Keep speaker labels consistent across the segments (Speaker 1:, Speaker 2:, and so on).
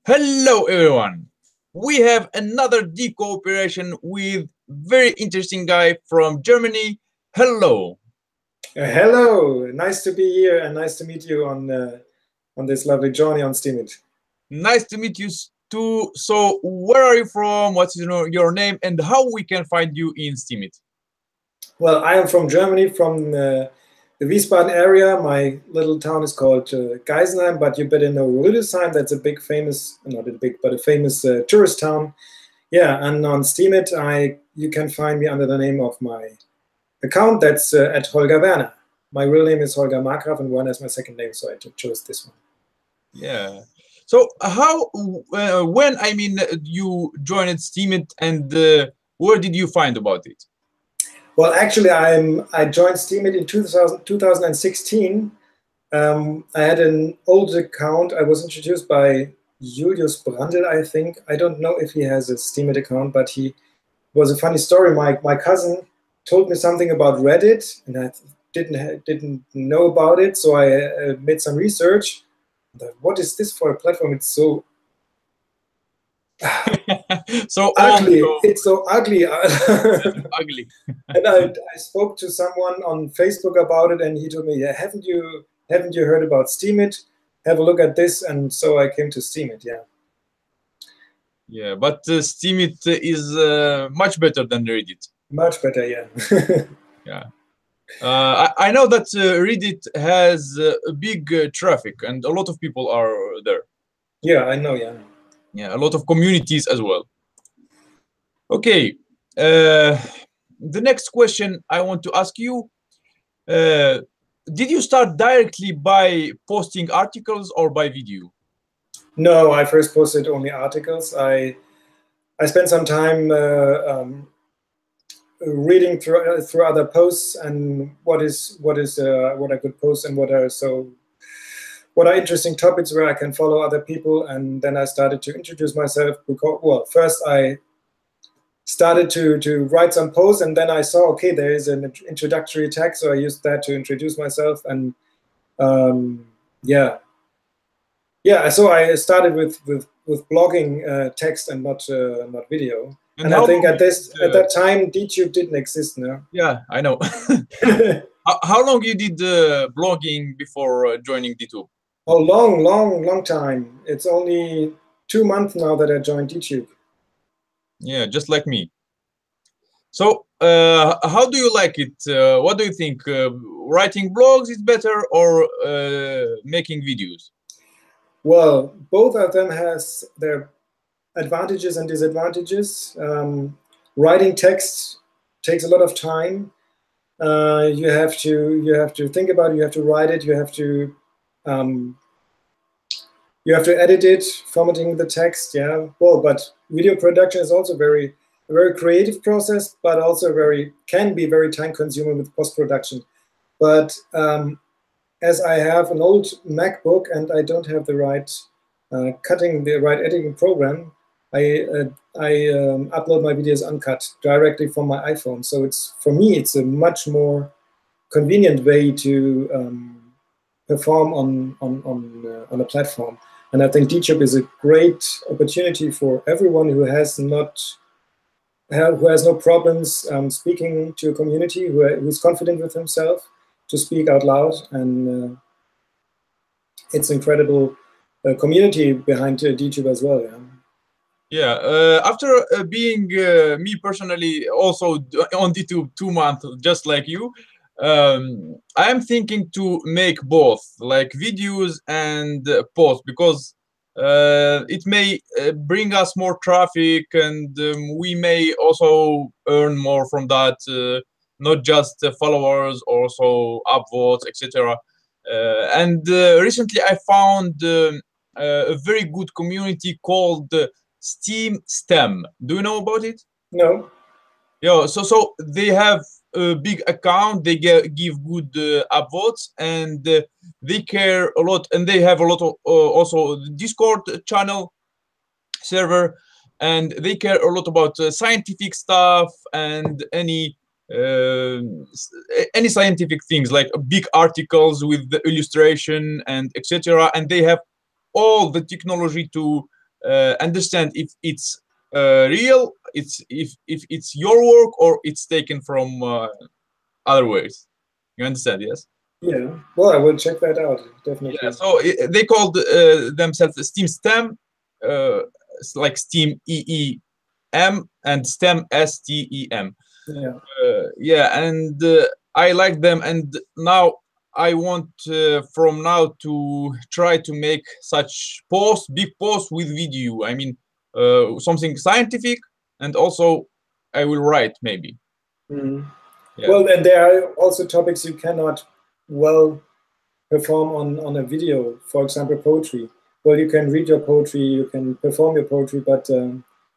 Speaker 1: Hello everyone. We have another Dcooperation with very interesting guy from Germany. Hello.
Speaker 2: Hello, nice to be here and nice to meet you on this lovely journey on steemit.
Speaker 1: Nice to meet you too. So where are you from? What's your name and how we can find you in steemit?
Speaker 2: Well, I am from Germany, from the Wiesbaden area. My little town is called Geisenheim, but you better know Rüdesheim. That's a big, famous, not a big, but a famous tourist town. Yeah, and on steemit, you can find me under the name of my account. That's at Holger Werner. My real name is Holger Markgraf, and Werner is my second name, so I chose this one.
Speaker 1: Yeah. So how, when you joined steemit, and where did you find about it?
Speaker 2: Well, actually, I joined steemit in 2016. I had an old account. I was introduced by Julius Brandl, I think. I don't know if he has a steemit account, but he was a funny story. My cousin told me something about Reddit, and I didn't know about it, so I made some research. What is this for a platform? It's so
Speaker 1: so
Speaker 2: ugly. It's so ugly.
Speaker 1: Ugly.
Speaker 2: And I spoke to someone on Facebook about it, and he told me, "Yeah, haven't you heard about steemit? Have a look at this." And so I came to steemit. Yeah.
Speaker 1: Yeah, but steemit is much better than Reddit.
Speaker 2: Much better, yeah.
Speaker 1: Yeah. I know that Reddit has a big traffic, and a lot of people are there.
Speaker 2: Yeah, I know. Yeah.
Speaker 1: Yeah, a lot of communities as well. Okay. The next question I want to ask you: did you start directly by posting articles or by video?
Speaker 2: No, I first posted only articles. I spent some time reading through other posts and what I could post and what are interesting topics where I can follow other people. And then I started to introduce myself because, well, first I started to write some posts, and then I saw, okay, there is an introductory tag, so I used that to introduce myself. And yeah, so I started with blogging text and not video. And I think at that time, Dtube didn't exist, no?
Speaker 1: Yeah, I know. How long you did blogging before joining Dtube?
Speaker 2: Oh, long time. It's only 2 months now that I joined Dtube.
Speaker 1: Yeah, just like me. So how do you like it? What do you think? Writing blogs is better or making videos?
Speaker 2: Well, both of them has their advantages and disadvantages. Writing text takes a lot of time. You have to think about it. You have to write it. You have to edit it, formatting the text. Yeah. Well, but video production is also a very creative process, but also can be very time consuming with post production. But as I have an old MacBook and I don't have the right editing program, I upload my videos uncut directly from my iPhone. So for me, it's a much more convenient way to perform on a platform. And I think Dtube is a great opportunity for everyone who has no problems speaking to a community, who's confident with himself, to speak out loud. And it's incredible community behind Dtube as well. Yeah.
Speaker 1: Yeah, after being me personally also on Dtube 2 months, just like you, I am thinking to make both, like videos and posts, because it may bring us more traffic, and we may also earn more from that, not just followers, also upvotes, etc. And recently I found a very good community called STEM. Do you know about it?
Speaker 2: No.
Speaker 1: Yeah, so they have a big account, they give good upvotes, and they care a lot, and they have a lot of also Discord channel server, and they care a lot about scientific stuff and any scientific things, like big articles with the illustration and etc. And they have all the technology to understand if it's real, if it's your work or it's taken from other ways. You understand? Yes.
Speaker 2: Yeah. Well, I will check that out definitely.
Speaker 1: Yeah. So they called themselves Steam STEM, like Steam EEM and STEM STEM.
Speaker 2: Yeah.
Speaker 1: Yeah, and I like them, and now I want from now to try to make such posts, big posts with video. I mean, something scientific, and also I will write maybe.
Speaker 2: Mm.
Speaker 1: Yeah.
Speaker 2: Well, and there are also topics you cannot well perform on a video. For example, poetry. Well, you can read your poetry, you can perform your poetry, but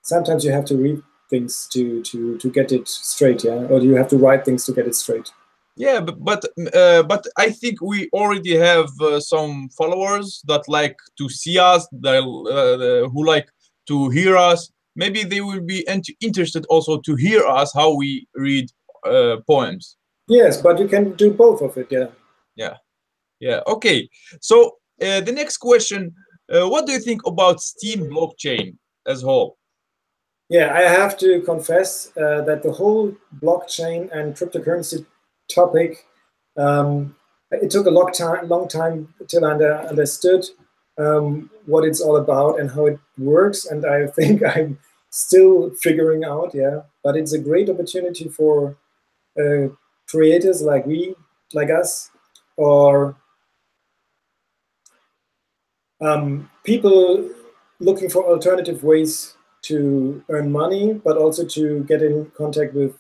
Speaker 2: sometimes you have to read things to get it straight, yeah, or you have to write things to get it straight.
Speaker 1: Yeah, but I think we already have some followers that like to see us, that who like to hear us. Maybe they will be interested also to hear us how we read poems.
Speaker 2: Yes, but you can do both of it, yeah.
Speaker 1: Yeah, yeah. Okay. So the next question: what do you think about Steam blockchain as whole?
Speaker 2: Yeah, I have to confess that the whole blockchain and cryptocurrency topic, it took a long time till I understood what it's all about and how it works. And I think I'm still figuring out, yeah. But it's a great opportunity for creators like us, or people looking for alternative ways to earn money, but also to get in contact with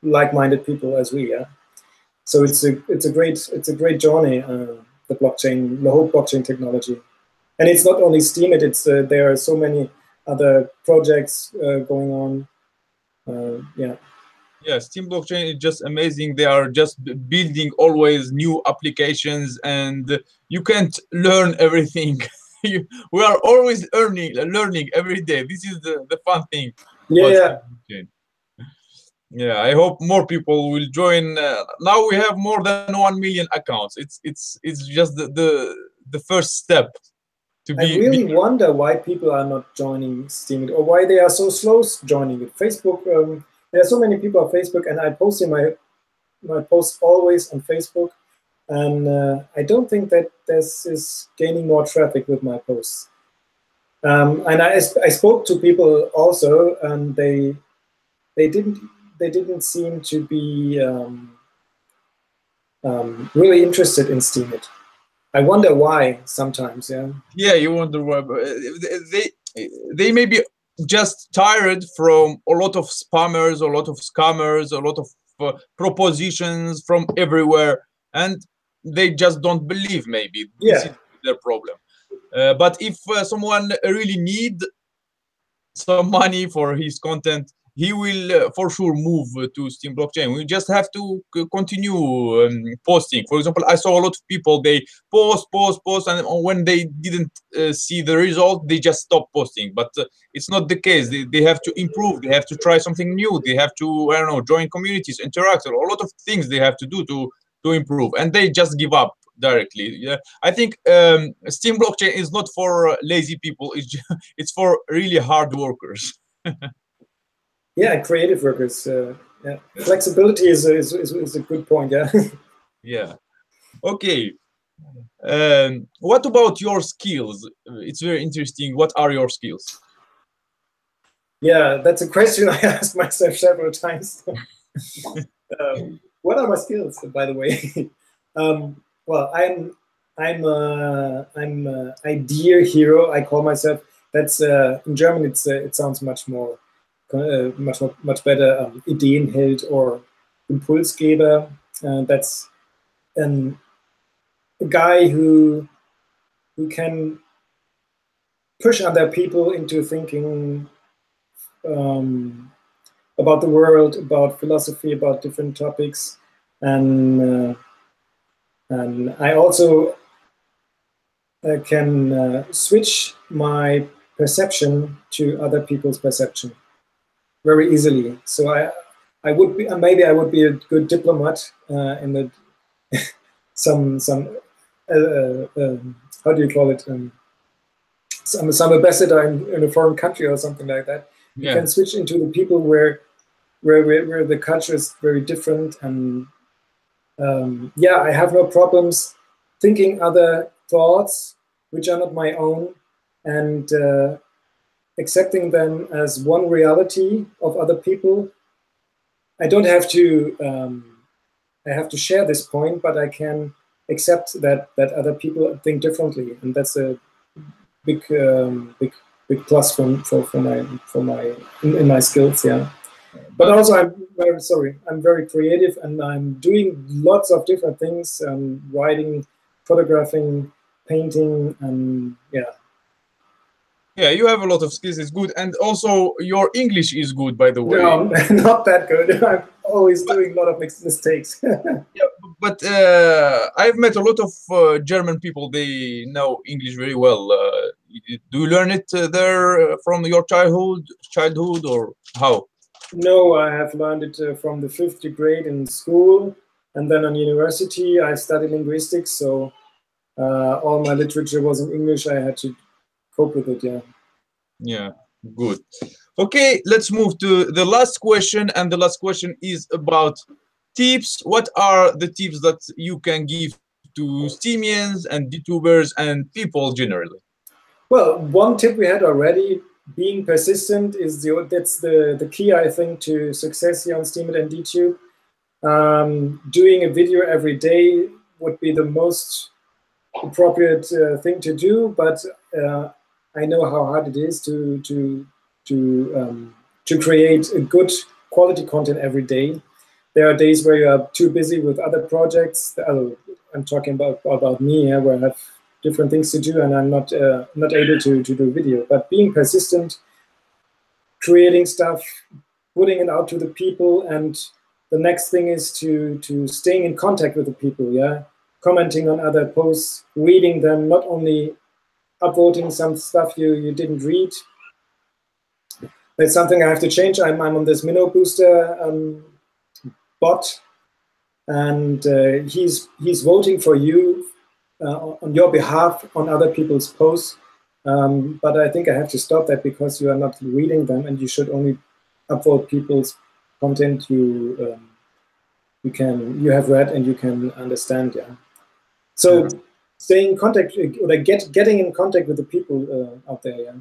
Speaker 2: like-minded people as we, yeah. So it's a great journey, the blockchain, the whole blockchain technology, and it's not only steemit. It's there are so many other projects going on. Yeah.
Speaker 1: Yeah, Steam blockchain is just amazing. They are just building always new applications, and you can't learn everything. We are always learning every day. This is the fun thing.
Speaker 2: Yeah.
Speaker 1: Yeah, I hope more people will join. Now we have more than 1 million accounts. It's just the first step to be.
Speaker 2: I really wonder why people are not joining steemit, or why they are so slow joining it. Facebook. There are so many people on Facebook, and I post my posts always on Facebook, and I don't think that this is gaining more traffic with my posts. And I spoke to people also, and they didn't seem to be really interested in steemit. I wonder why sometimes. Yeah.
Speaker 1: Yeah, you wonder why. They may be just tired from a lot of spammers, a lot of scammers, a lot of propositions from everywhere, and they just don't believe. Maybe this is their problem. But if someone really need some money for his content, he will for sure move to Steam blockchain. We just have to continue posting. For example, I saw a lot of people, they post, and when they didn't see the result, they just stop posting. But it's not the case. They have to improve. They have to try something new. They have to, I don't know, join communities, interact. A lot of things they have to do to improve, and they just give up directly. Yeah, I think Steam blockchain is not for lazy people. It's for really hard workers.
Speaker 2: Yeah, creative workers. Yeah. Flexibility is a good point. Yeah.
Speaker 1: Yeah. Okay. What about your skills? It's very interesting. What are your skills?
Speaker 2: Yeah, that's a question I asked myself several times. What are my skills, by the way? Well, I'm an idea hero. I call myself. That's in German. It sounds much more. Much better, Ideenheld or Impulsgeber. That's a guy who can push other people into thinking about the world, about philosophy, about different topics, and I also can switch my perception to other people's perception very easily. So I would be, maybe I would be a good diplomat in the some how do you call it, some ambassador in a foreign country or something like that. You can switch into the people where the culture is very different, and yeah, I have no problems thinking other thoughts which are not my own, and accepting them as one reality of other people. I don't have to I have to share this point, but I can accept that other people think differently, and that's a big plus for my skills. Yeah. But also, I'm very creative, and I'm doing lots of different things: writing, photographing, painting, and yeah.
Speaker 1: Yeah, you have a lot of skills. It's good, and also your English is good, by the way.
Speaker 2: No, not that good. I'm always doing a lot of mistakes.
Speaker 1: Yeah, but I've met a lot of German people. They know English very well. Do you learn it there from your childhood, or how?
Speaker 2: No, I have learned it from the 5th grade in school, and then on university I studied linguistics. So all my literature was in English. I had to cope with it. Yeah.
Speaker 1: Yeah. Good. Okay, let's move to the last question, and the last question is about tips. What are the tips that you can give to Steemians and DTubers and people generally?
Speaker 2: Well, one tip we had already: being persistent is that's the key, I think, to success here on Steemit and DTube. Doing a video every day would be the most appropriate thing to do, but I know how hard it is to create a good quality content every day. There are days where you are too busy with other projects. I'm talking about me, where I have different things to do, and I'm not able to do video. But being persistent, creating stuff, putting it out to the people, and the next thing is to staying in contact with the people. Yeah, commenting on other posts, reading them, not only upvoting some stuff you didn't read. That's something I have to change. I'm on this Minnow Booster bot, and he's voting for you on your behalf on other people's posts. But I think I have to stop that, because you are not reading them, and you should only upvote people's content you have read and you can understand. Yeah. So staying in contact, or getting in contact with the people out there. Yeah.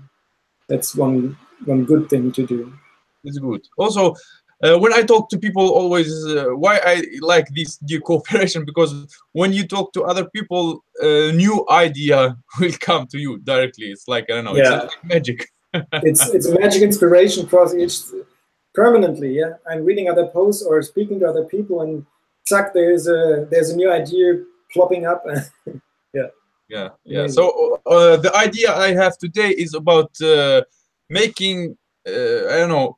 Speaker 2: That's one good thing to do.
Speaker 1: It's good. Also, when I talk to people, always why I like this Cooperation, because when you talk to other people, a new idea will come to you directly. It's like, I don't know,
Speaker 2: yeah.
Speaker 1: It's like magic.
Speaker 2: it's a magic inspiration process permanently. Yeah, I'm reading other posts or speaking to other people, and zack, there's a new idea plopping up. Yeah.
Speaker 1: Yeah, yeah. So the idea I have today is about making, I don't know,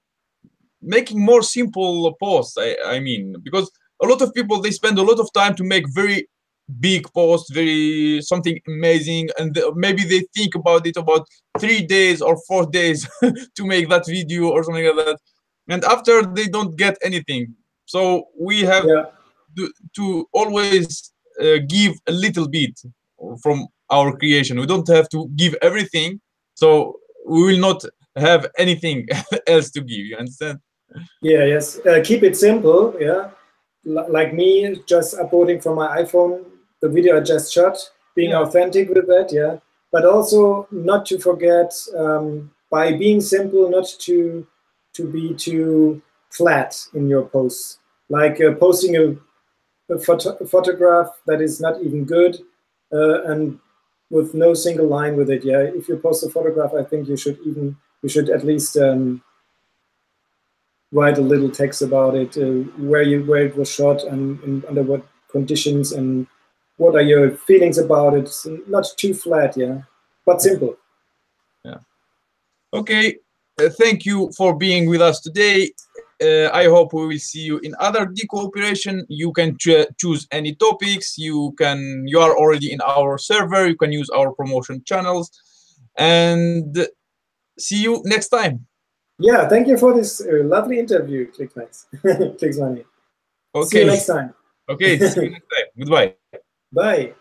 Speaker 1: making more simple posts. I mean, because a lot of people, they spend a lot of time to make very big posts, very something amazing, and maybe they think about it about 3 days or 4 days to make that video or something like that, and after they don't get anything. So we have to always give a little bit from our creation. We don't have to give everything, so we will not have anything else to give. You understand?
Speaker 2: Yeah, yes. Keep it simple. Yeah, like me, just uploading from my iPhone the video I just shot, being authentic with that. Yeah, but also not to forget, by being simple, not to be too flat in your posts. Like posting a photograph that is not even good, and with no single line with it. Yeah, if you post a photograph, I think you should at least write a little text about it, where it was shot and under what conditions, and what are your feelings about it. So not too flat, yeah, but simple.
Speaker 1: Yeah. Okay. Thank you for being with us today. I hope we will see you in other Cooperation. You can choose any topics. You are already in our server. You can use our promotion channels, and see you next time.
Speaker 2: Yeah, thank you for this lovely interview, ClickNice. ClickSmoney.
Speaker 1: Okay.
Speaker 2: See you next time.
Speaker 1: Okay, see you next time. Goodbye.
Speaker 2: Bye.